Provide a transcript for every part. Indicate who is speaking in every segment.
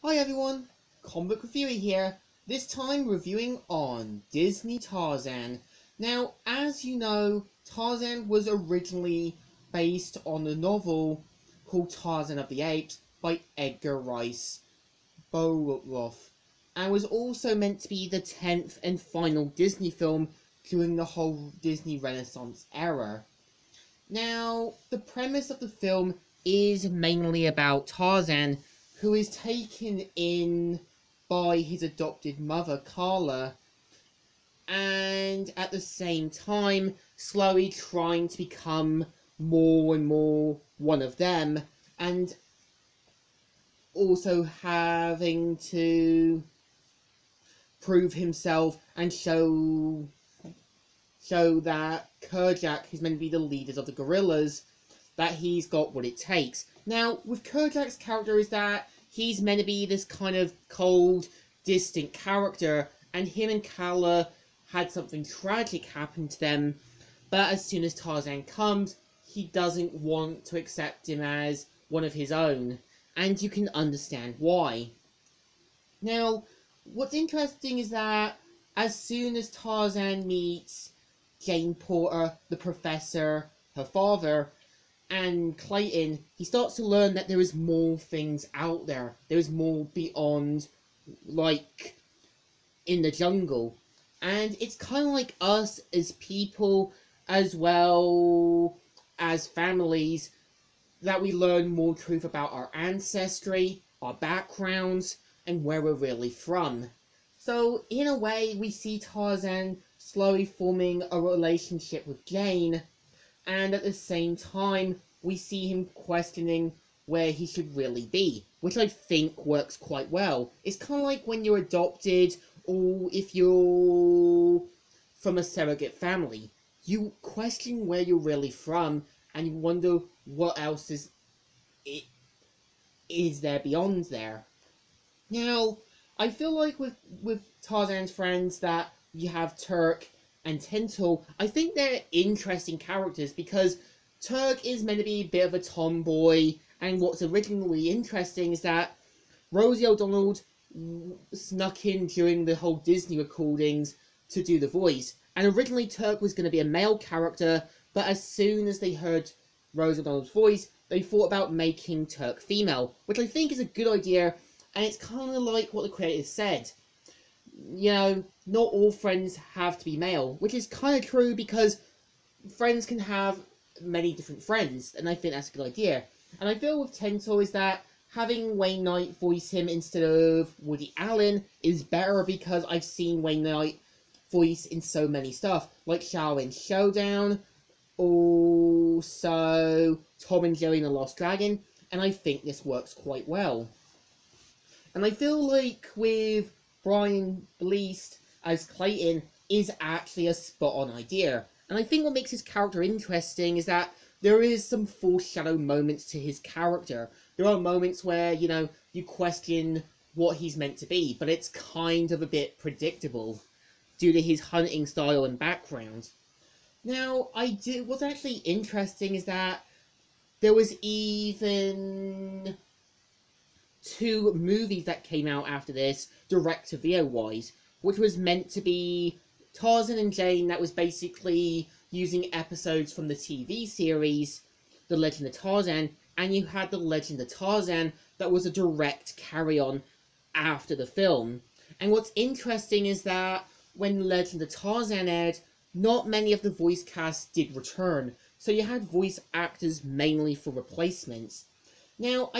Speaker 1: Hi everyone, Comic Reviewer here, this time reviewing on Disney Tarzan. Now, as you know, Tarzan was originally based on a novel called Tarzan of the Apes by Edgar Rice Burroughs, and was also meant to be the 10th and final Disney film during the whole Disney Renaissance era. Now, the premise of the film is mainly about Tarzan, who is taken in by his adopted mother, Carla, and at the same time, slowly trying to become more and more one of them, and also having to prove himself and show that Kerjak, who's meant to be the leaders of the gorillas, that he's got what it takes. Now, with Kerjak's character is that he's meant to be this kind of cold, distant character, and him and Kala had something tragic happen to them, but as soon as Tarzan comes, he doesn't want to accept him as one of his own, and you can understand why. Now, what's interesting is that as soon as Tarzan meets Jane Porter, the professor, her father, and Clayton, he starts to learn that there is more things out there. There is more beyond, like, in the jungle. And it's kind of like us as people, as well as families, that we learn more truth about our ancestry, our backgrounds, and where we're really from. So, in a way, we see Tarzan slowly forming a relationship with Jane, and at the same time, we see him questioning where he should really be, which I think works quite well. It's kind of like when you're adopted, or if you're from a surrogate family. You question where you're really from, and you wonder what else is there beyond there. Now, I feel like with Tarzan's friends that you have Turk and Tintle, I think they're interesting characters because Turk is meant to be a bit of a tomboy, and what's originally interesting is that Rosie O'Donnell snuck in during the whole Disney recordings to do the voice, and originally Turk was going to be a male character, but as soon as they heard Rosie O'Donnell's voice, they thought about making Turk female, which I think is a good idea, and it's kind of like what the creators said. You know, not all friends have to be male, which is kind of true because friends can have many different friends, and I think that's a good idea. And I feel with Tintle is that having Wayne Knight voice him instead of Woody Allen is better because I've seen Wayne Knight voice in so many stuff, like Shaolin Showdown, also Tom and Jerry and the Lost Dragon, and I think this works quite well. And I feel like with Brian Bleast as Clayton is actually a spot-on idea. And I think what makes his character interesting is that there is some foreshadow moments to his character. There are moments where, you know, you question what he's meant to be, but it's kind of a bit predictable due to his hunting style and background. Now, what's actually interesting is that there was even 2 movies that came out after this, direct-to-video wise, which was meant to be Tarzan and Jane, that was basically using episodes from the TV series, The Legend of Tarzan, and you had The Legend of Tarzan, that was a direct carry-on after the film. And what's interesting is that when Legend of Tarzan aired, not many of the voice casts did return, so you had voice actors mainly for replacements. Now,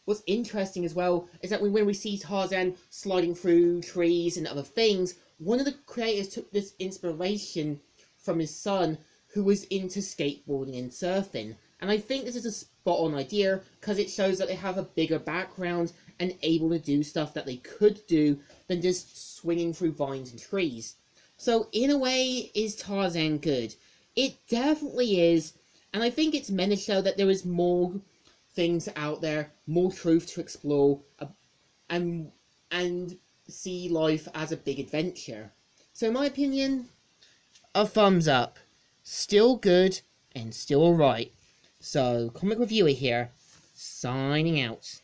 Speaker 1: what's interesting as well is that when we see Tarzan sliding through trees and other things, one of the creators took this inspiration from his son, who was into skateboarding and surfing. And I think this is a spot-on idea, because it shows that they have a bigger background and able to do stuff that they could do than just swinging through vines and trees. So, in a way, is Tarzan good? It definitely is, and I think it's meant to show that there is more things out there, more truth to explore, and see life as a big adventure. So in my opinion, a thumbs up. Still good and still alright. So, Comic Reviewer here, signing out.